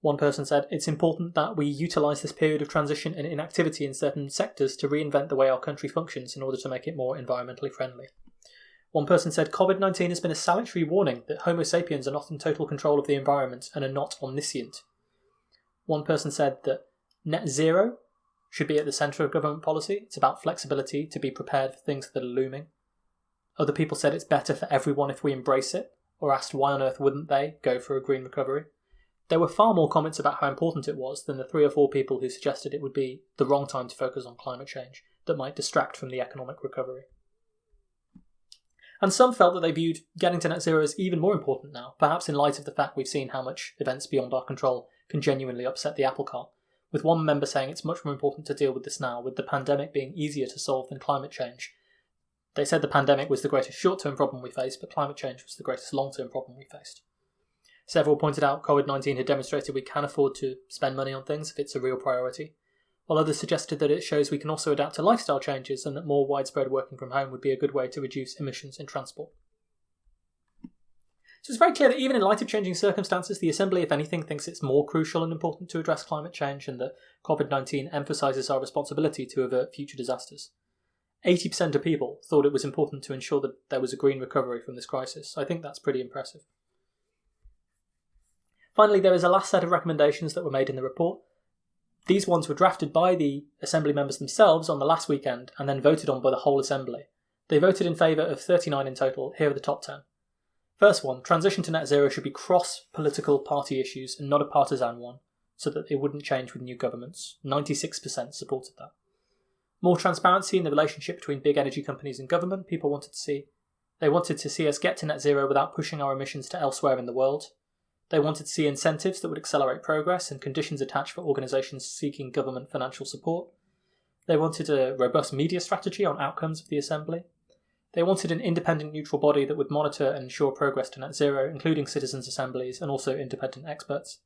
One person said, it's important that we utilise this period of transition and inactivity in certain sectors to reinvent the way our country functions in order to make it more environmentally friendly. One person said, COVID-19 has been a salutary warning that Homo sapiens are not in total control of the environment and are not omniscient. One person said that net zero should be at the centre of government policy. It's about flexibility to be prepared for things that are looming. Other people said it's better for everyone if we embrace it, or asked why on earth wouldn't they go for a green recovery. there were far more comments about how important it was than the 3 or 4 people who suggested it would be the wrong time to focus on climate change that might distract from the economic recovery. And some felt that they viewed getting to net zero as even more important now, perhaps in light of the fact we've seen how much events beyond our control can genuinely upset the apple cart, with one member saying it's much more important to deal with this now, with the pandemic being easier to solve than climate change. They said the pandemic was the greatest short-term problem we faced, but climate change was the greatest long-term problem we faced. Several pointed out COVID-19 had demonstrated we can afford to spend money on things if it's a real priority, while others suggested that it shows we can also adapt to lifestyle changes and that more widespread working from home would be a good way to reduce emissions in transport. So it's very clear that even in light of changing circumstances, the Assembly, if anything, thinks it's more crucial and important to address climate change, and that COVID-19 emphasises our responsibility to avert future disasters. 80% of people thought it was important to ensure that there was a green recovery from this crisis. I think that's pretty impressive. Finally, there is a last set of recommendations that were made in the report. These ones were drafted by the Assembly members themselves on the last weekend and then voted on by the whole Assembly. They voted in favour of 39 in total. Here are the top 10. First one, transition to net zero should be cross-political party issues and not a partisan one, so that it wouldn't change with new governments. 96% supported that. More transparency in the relationship between big energy companies and government, people wanted to see. They wanted to see us get to net zero without pushing our emissions to elsewhere in the world. They wanted to see incentives that would accelerate progress and conditions attached for organisations seeking government financial support. They wanted a robust media strategy on outcomes of the Assembly. They wanted an independent neutral body that would monitor and ensure progress to net zero, including citizens' assemblies and also independent experts.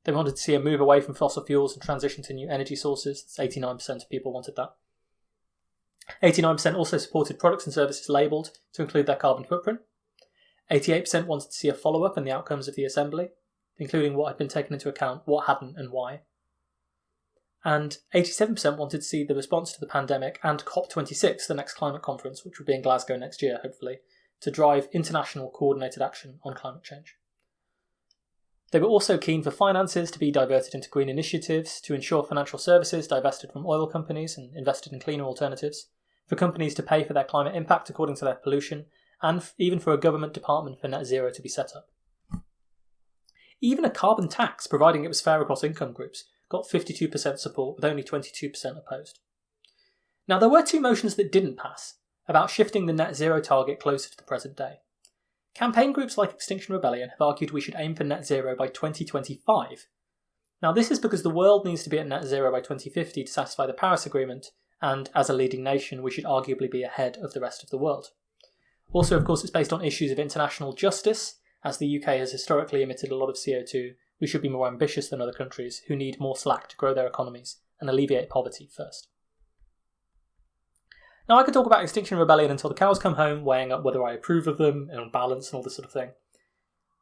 They wanted to see a move away from fossil fuels and transition to new energy sources. That's 89% of people wanted that. 89% also supported products and services labelled to include their carbon footprint. 88% wanted to see a follow-up in the outcomes of the Assembly, including what had been taken into account, what hadn't, and why. And 87% wanted to see the response to the pandemic and COP26, the next climate conference, which will be in Glasgow next year, hopefully, to drive international coordinated action on climate change. They were also keen for finances to be diverted into green initiatives, to ensure financial services divested from oil companies and invested in cleaner alternatives, for companies to pay for their climate impact according to their pollution, and even for a government department for net zero to be set up. Even a carbon tax, providing it was fair across income groups, got 52% support with only 22% opposed. Now, there were 2 motions that didn't pass, about shifting the net zero target closer to the present day. Campaign groups like Extinction Rebellion have argued we should aim for net zero by 2025. Now, this is because the world needs to be at net zero by 2050 to satisfy the Paris Agreement, and as a leading nation, we should arguably be ahead of the rest of the world. Also, of course, it's based on issues of international justice. As the UK has historically emitted a lot of CO2, we should be more ambitious than other countries who need more slack to grow their economies and alleviate poverty first. Now, I could talk about Extinction Rebellion until the cows come home, weighing up whether I approve of them and on balance and all this sort of thing.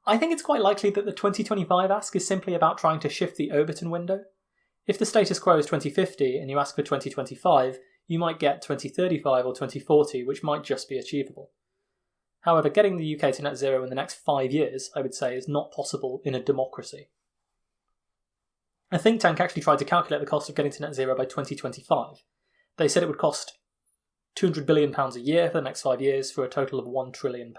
I think it's quite likely that the 2025 ask is simply about trying to shift the Overton window. If the status quo is 2050 and you ask for 2025, you might get 2035 or 2040, which might just be achievable. However, getting the UK to net zero in the next 5 years, I would say, is not possible in a democracy. A think tank actually tried to calculate the cost of getting to net zero by 2025. They said it would cost £200 billion a year for the next 5 years for a total of £1 trillion.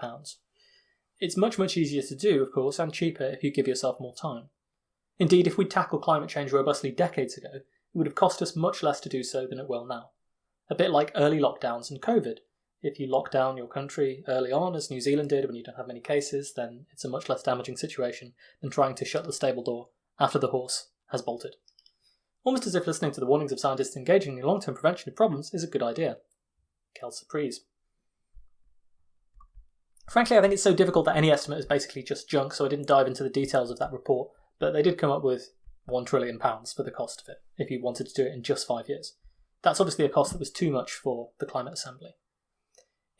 It's much, much easier to do, of course, and cheaper if you give yourself more time. Indeed, if we'd tackled climate change robustly decades ago, it would have cost us much less to do so than it will now. A bit like early lockdowns and COVID. If you lock down your country early on, as New Zealand did when you don't have many cases, then it's a much less damaging situation than trying to shut the stable door after the horse has bolted. Almost as if listening to the warnings of scientists engaging in long-term prevention of problems is a good idea. Quelle surprise. Frankly, I think it's so difficult that any estimate is basically just junk, so I didn't dive into the details of that report, but they did come up with £1 trillion for the cost of it, if you wanted to do it in just 5 years. That's obviously a cost that was too much for the Climate Assembly.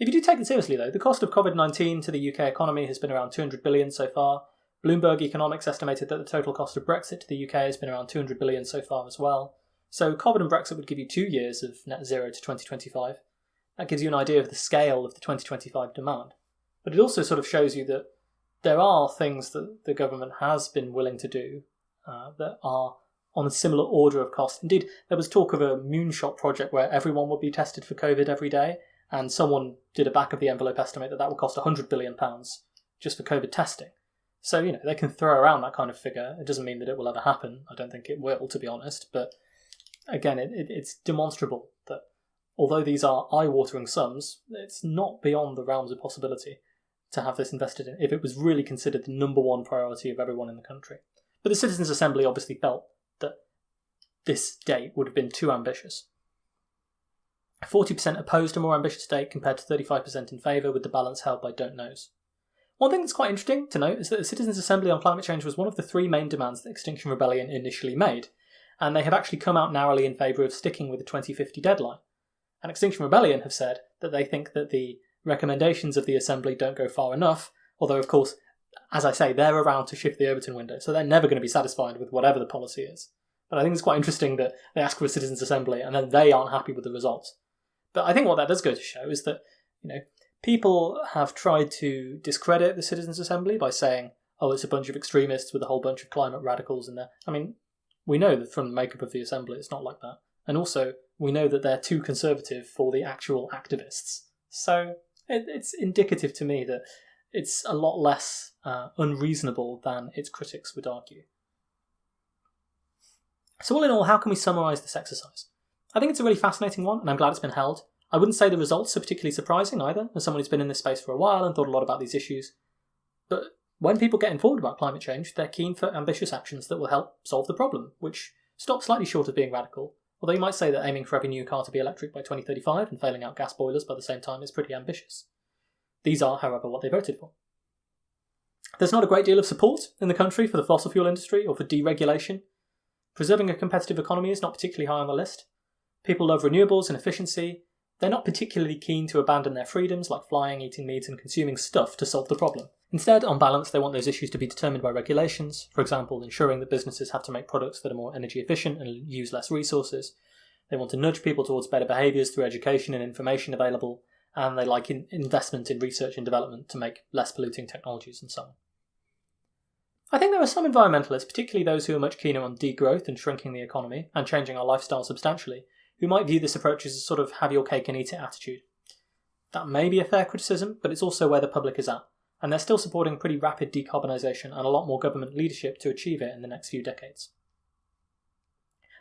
If you do take it seriously though, the cost of COVID-19 to the UK economy has been around $200 billion so far. Bloomberg Economics estimated that the total cost of Brexit to the UK has been around $200 billion so far as well. So COVID and Brexit would give you 2 years of net zero to 2025. That gives you an idea of the scale of the 2025 demand. But it also sort of shows you that there are things that the government has been willing to do that are on a similar order of cost. Indeed, there was talk of a moonshot project where everyone would be tested for COVID every day, and someone did a back-of-the-envelope estimate that would cost £100 billion just for COVID testing. So, they can throw around that kind of figure. It doesn't mean that it will ever happen. I don't think it will, to be honest. But again, it's demonstrable that although these are eye-watering sums, it's not beyond the realms of possibility to have this invested in if it was really considered the number one priority of everyone in the country. But the Citizens' Assembly obviously felt that this date would have been too ambitious. 40% opposed a more ambitious date compared to 35% in favour, with the balance held by don't knows. One thing that's quite interesting to note is that the Citizens' Assembly on climate change was one of the three main demands that Extinction Rebellion initially made, and they have actually come out narrowly in favour of sticking with the 2050 deadline. And Extinction Rebellion have said that they think that the recommendations of the Assembly don't go far enough, although of course, as I say, they're around to shift the Overton window, so they're never going to be satisfied with whatever the policy is. But I think it's quite interesting that they ask for a Citizens' Assembly and then they aren't happy with the results. But I think what that does go to show is that, people have tried to discredit the Citizens' Assembly by saying, oh, it's a bunch of extremists with a whole bunch of climate radicals in there. I mean, we know that from the makeup of the Assembly it's not like that. And also, we know that they're too conservative for the actual activists. So it's indicative to me that it's a lot less unreasonable than its critics would argue. So all in all, how can we summarise this exercise? I think it's a really fascinating one, and I'm glad it's been held. I wouldn't say the results are particularly surprising either, as someone who's been in this space for a while and thought a lot about these issues. But when people get informed about climate change, they're keen for ambitious actions that will help solve the problem, which stops slightly short of being radical. Although you might say that aiming for every new car to be electric by 2035 and failing out gas boilers by the same time is pretty ambitious. These are, however, what they voted for. There's not a great deal of support in the country for the fossil fuel industry or for deregulation. Preserving a competitive economy is not particularly high on the list. People love renewables and efficiency. They're not particularly keen to abandon their freedoms like flying, eating meat and consuming stuff to solve the problem. Instead, on balance, they want those issues to be determined by regulations, for example, ensuring that businesses have to make products that are more energy efficient and use less resources. They want to nudge people towards better behaviours through education and information available, and they like investment in research and development to make less polluting technologies and so on. I think there are some environmentalists, particularly those who are much keener on degrowth and shrinking the economy and changing our lifestyle substantially, who might view this approach as a sort of have your cake and eat it attitude. That may be a fair criticism, but it's also where the public is at, and they're still supporting pretty rapid decarbonisation and a lot more government leadership to achieve it in the next few decades.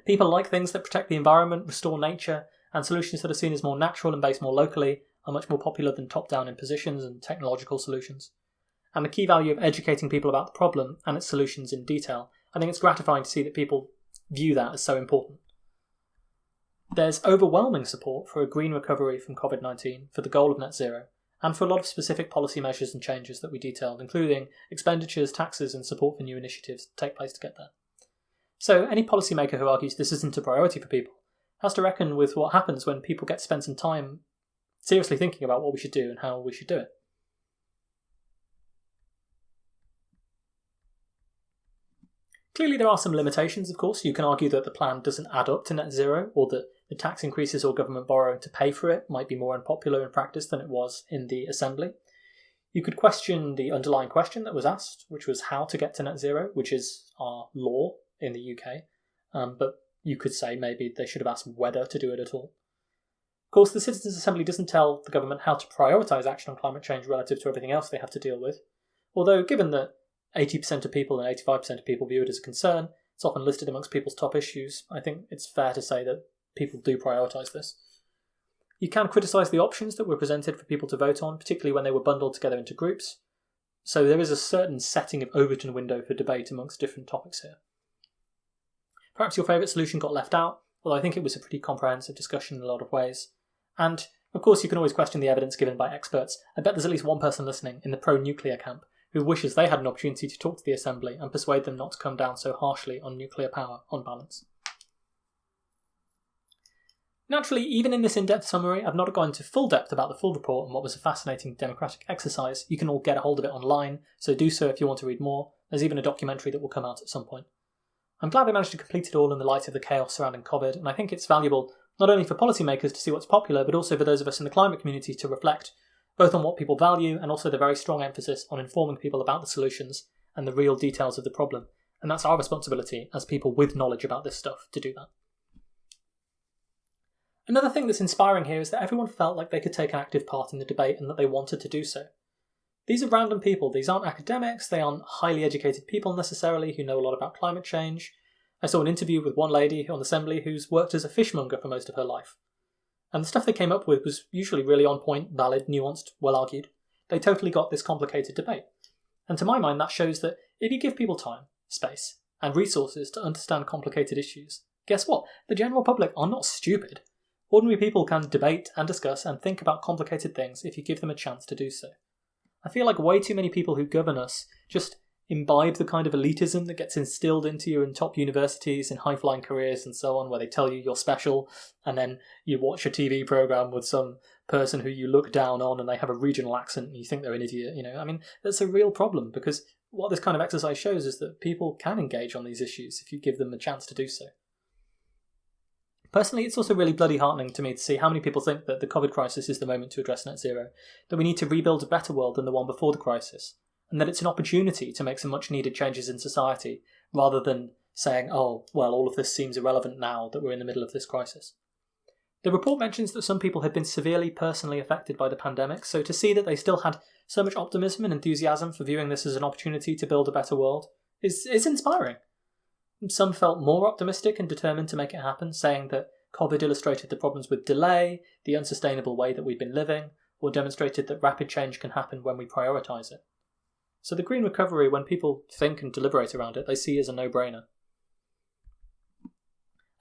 People like things that protect the environment, restore nature, and solutions that are seen as more natural and based more locally are much more popular than top-down impositions and technological solutions. And the key value of educating people about the problem and its solutions in detail, I think it's gratifying to see that people view that as so important. There's overwhelming support for a green recovery from COVID-19, for the goal of net zero, and for a lot of specific policy measures and changes that we detailed, including expenditures, taxes, and support for new initiatives to take place to get there. So any policymaker who argues this isn't a priority for people has to reckon with what happens when people get to spend some time seriously thinking about what we should do and how we should do it. Clearly there are some limitations, of course. You can argue that the plan doesn't add up to net zero, or that the tax increases or government borrowing to pay for it might be more unpopular in practice than it was in the Assembly. You could question the underlying question that was asked, which was how to get to net zero, which is our law in the UK. But you could say maybe they should have asked whether to do it at all. Of course, the Citizens' Assembly doesn't tell the government how to prioritise action on climate change relative to everything else they have to deal with. Although, given that 80% of people and 85% of people view it as a concern, it's often listed amongst people's top issues, I think it's fair to say that people do prioritise this. You can criticise the options that were presented for people to vote on, particularly when they were bundled together into groups. So there is a certain setting of Overton window for debate amongst different topics here. Perhaps your favourite solution got left out, although I think it was a pretty comprehensive discussion in a lot of ways. And, of course, you can always question the evidence given by experts. I bet there's at least one person listening in the pro-nuclear camp who wishes they had an opportunity to talk to the Assembly and persuade them not to come down so harshly on nuclear power on balance. Naturally, even in this in-depth summary, I've not gone into full depth about the full report and what was a fascinating democratic exercise. You can all get a hold of it online, so do so if you want to read more. There's even a documentary that will come out at some point. I'm glad they managed to complete it all in the light of the chaos surrounding COVID, and I think it's valuable not only for policymakers to see what's popular, but also for those of us in the climate community to reflect, both on what people value and also the very strong emphasis on informing people about the solutions and the real details of the problem. And that's our responsibility as people with knowledge about this stuff to do that. Another thing that's inspiring here is that everyone felt like they could take an active part in the debate and that they wanted to do so. These are random people. These aren't academics. They aren't highly educated people necessarily who know a lot about climate change. I saw an interview with one lady on Assembly who's worked as a fishmonger for most of her life. And the stuff they came up with was usually really on point, valid, nuanced, well argued. They totally got this complicated debate. And to my mind, that shows that if you give people time, space, and resources to understand complicated issues, guess what? The general public are not stupid. Ordinary people can debate and discuss and think about complicated things if you give them a chance to do so. I feel like way too many people who govern us just imbibe the kind of elitism that gets instilled into you in top universities and high-flying careers and so on, where they tell you you're special, and then you watch a TV programme with some person who you look down on and they have a regional accent and you think they're an idiot. That's a real problem, because what this kind of exercise shows is that people can engage on these issues if you give them a chance to do so. Personally, it's also really bloody heartening to me to see how many people think that the COVID crisis is the moment to address net zero, that we need to rebuild a better world than the one before the crisis, and that it's an opportunity to make some much needed changes in society, rather than saying, oh, well, all of this seems irrelevant now that we're in the middle of this crisis. The report mentions that some people had been severely personally affected by the pandemic, so to see that they still had so much optimism and enthusiasm for viewing this as an opportunity to build a better world is inspiring. Some felt more optimistic and determined to make it happen, saying that COVID illustrated the problems with delay, the unsustainable way that we've been living, or demonstrated that rapid change can happen when we prioritise it. So the green recovery, when people think and deliberate around it, they see as a no-brainer.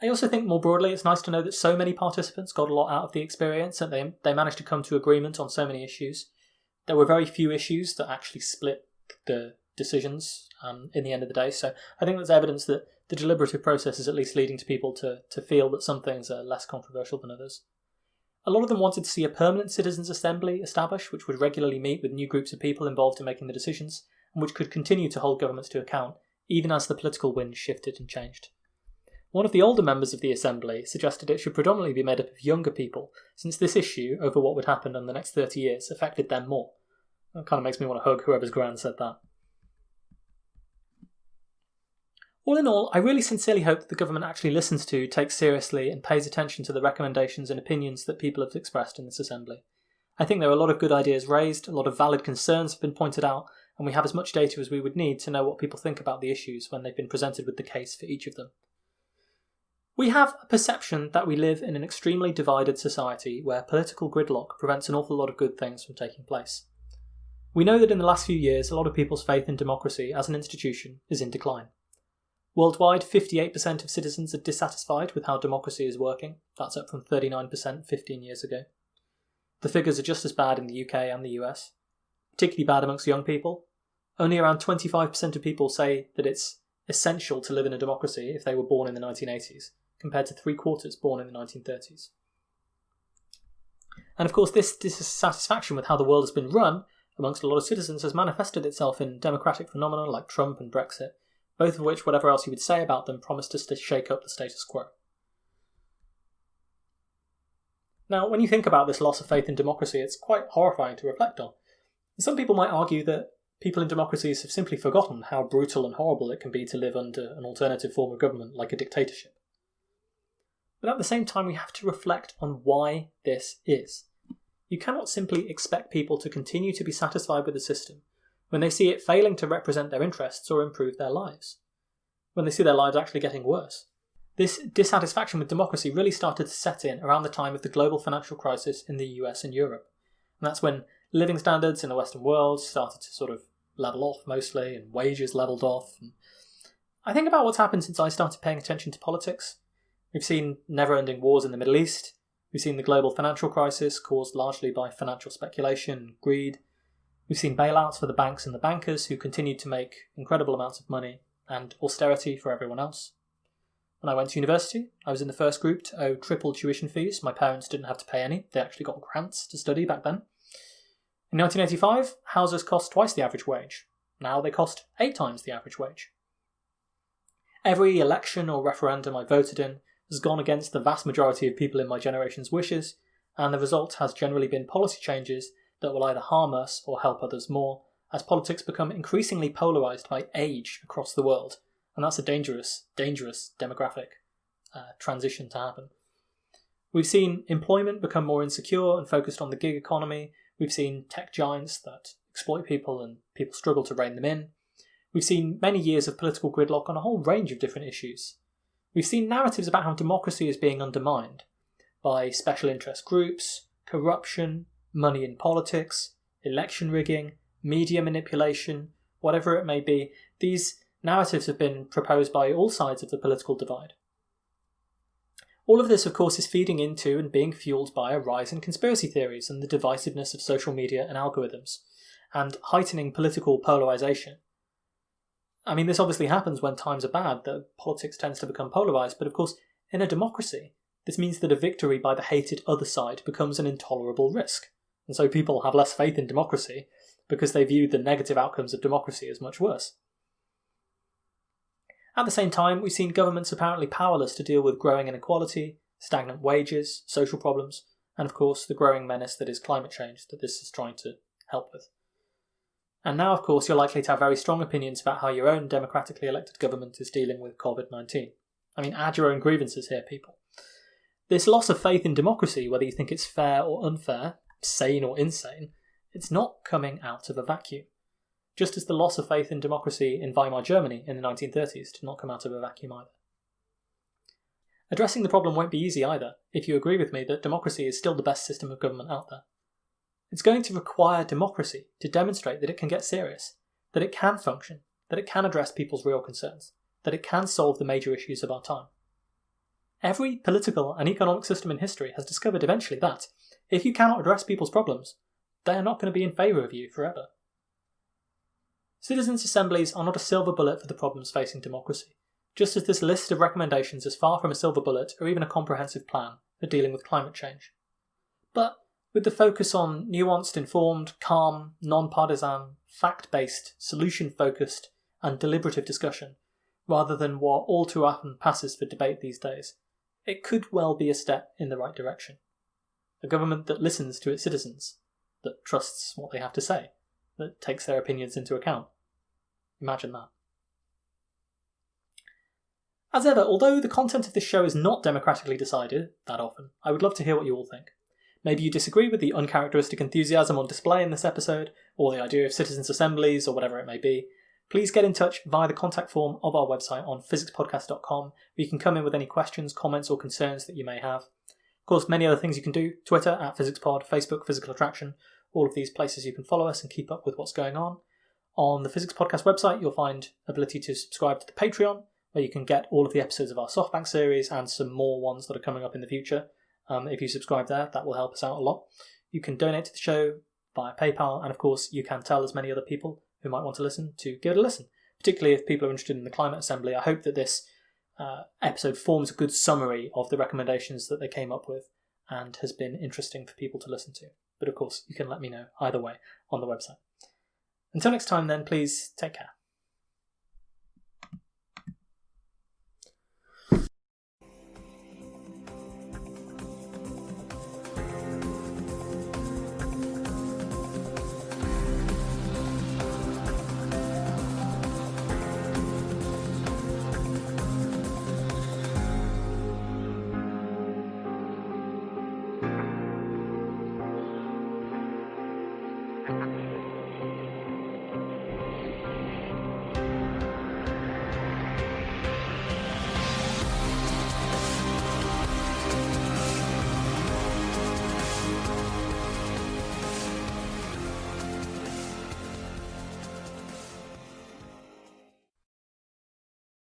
I also think more broadly it's nice to know that so many participants got a lot out of the experience and they managed to come to agreement on so many issues. There were very few issues that actually split the decisions in the end of the day, so I think there's evidence that the deliberative process is at least leading to people to feel that some things are less controversial than others. A lot of them wanted to see a permanent citizens' assembly established, which would regularly meet with new groups of people involved in making the decisions, and which could continue to hold governments to account, even as the political wind shifted and changed. One of the older members of the assembly suggested it should predominantly be made up of younger people, since this issue over what would happen in the next 30 years affected them more. That kind of makes me want to hug whoever's grand said that. All in all, I really sincerely hope that the government actually listens to, takes seriously, and pays attention to the recommendations and opinions that people have expressed in this assembly. I think there are a lot of good ideas raised, a lot of valid concerns have been pointed out, and we have as much data as we would need to know what people think about the issues when they've been presented with the case for each of them. We have a perception that we live in an extremely divided society where political gridlock prevents an awful lot of good things from taking place. We know that in the last few years, a lot of people's faith in democracy as an institution is in decline. Worldwide, 58% of citizens are dissatisfied with how democracy is working. That's up from 39% 15 years ago. The figures are just as bad in the UK and the US, particularly bad amongst young people. Only around 25% of people say that it's essential to live in a democracy if they were born in the 1980s, compared to 3/4 born in the 1930s. And of course, this dissatisfaction with how the world has been run amongst a lot of citizens has manifested itself in democratic phenomena like Trump and Brexit, both of which, whatever else you would say about them, promise to shake up the status quo. Now, when you think about this loss of faith in democracy, it's quite horrifying to reflect on. Some people might argue that people in democracies have simply forgotten how brutal and horrible it can be to live under an alternative form of government, like a dictatorship. But at the same time, we have to reflect on why this is. You cannot simply expect people to continue to be satisfied with the system when they see it failing to represent their interests or improve their lives, when they see their lives actually getting worse. This dissatisfaction with democracy really started to set in around the time of the global financial crisis in the US and Europe. And that's when living standards in the Western world started to sort of level off mostly, and wages leveled off. And I think about what's happened since I started paying attention to politics. We've seen never-ending wars in the Middle East. We've seen the global financial crisis caused largely by financial speculation and greed. We've seen bailouts for the banks and the bankers who continued to make incredible amounts of money, and austerity for everyone else. When I went to university, I was in the first group to owe triple tuition fees. My parents didn't have to pay any. They actually got grants to study back then. In 1985, houses cost twice the average wage. Now they cost 8 times the average wage. Every election or referendum I voted in has gone against the vast majority of people in my generation's wishes, and the result has generally been policy changes that will either harm us or help others more, as politics become increasingly polarised by age across the world, and that's a dangerous demographic transition to happen. We've seen employment become more insecure and focused on the gig economy. We've seen tech giants that exploit people and people struggle to rein them in. We've seen many years of political gridlock on a whole range of different issues. We've seen narratives about how democracy is being undermined by special interest groups, corruption, money in politics, election rigging, media manipulation, whatever it may be. These narratives have been proposed by all sides of the political divide. All of this, of course, is feeding into and being fueled by a rise in conspiracy theories and the divisiveness of social media and algorithms, and heightening political polarisation. I mean, this obviously happens when times are bad, that politics tends to become polarised, but of course, in a democracy, this means that a victory by the hated other side becomes an intolerable risk. And so people have less faith in democracy because they view the negative outcomes of democracy as much worse. At the same time, we've seen governments apparently powerless to deal with growing inequality, stagnant wages, social problems, and of course the growing menace that is climate change that this is trying to help with. And now, of course, you're likely to have very strong opinions about how your own democratically elected government is dealing with COVID-19. I mean, add your own grievances here, people. This loss of faith in democracy, whether you think it's fair or unfair, sane or insane, it's not coming out of a vacuum. Just as the loss of faith in democracy in Weimar Germany in the 1930s did not come out of a vacuum either. Addressing the problem won't be easy either, if you agree with me that democracy is still the best system of government out there. It's going to require democracy to demonstrate that it can get serious, that it can function, that it can address people's real concerns, that it can solve the major issues of our time. Every political and economic system in history has discovered eventually that, if you cannot address people's problems, they are not going to be in favour of you forever. Citizens' assemblies are not a silver bullet for the problems facing democracy, just as this list of recommendations is far from a silver bullet or even a comprehensive plan for dealing with climate change. But with the focus on nuanced, informed, calm, non-partisan, fact-based, solution-focused and deliberative discussion, rather than what all too often passes for debate these days, it could well be a step in the right direction. A government that listens to its citizens, that trusts what they have to say, that takes their opinions into account. Imagine that. As ever, although the content of this show is not democratically decided that often, I would love to hear what you all think. Maybe you disagree with the uncharacteristic enthusiasm on display in this episode, or the idea of citizens' assemblies, or whatever it may be. Please get in touch via the contact form of our website on physicspodcast.com, where you can come in with any questions, comments, or concerns that you may have. Of course, many other things you can do. Twitter @PhysicsPod, Facebook Physical Attraction, all of these places you can follow us and keep up with what's going on. On the Physics Podcast website, you'll find ability to subscribe to the Patreon, where you can get all of the episodes of our SoftBank series and some more ones that are coming up in the future. If you subscribe there, that will help us out a lot. You can donate to the show via PayPal, and of course you can tell as many other people who might want to listen to give it a listen, particularly if people are interested in the Climate Assembly. I hope that this episode forms a good summary of the recommendations that they came up with and has been interesting for people to listen to. But of course, you can let me know either way on the website. Until next time then, please take care.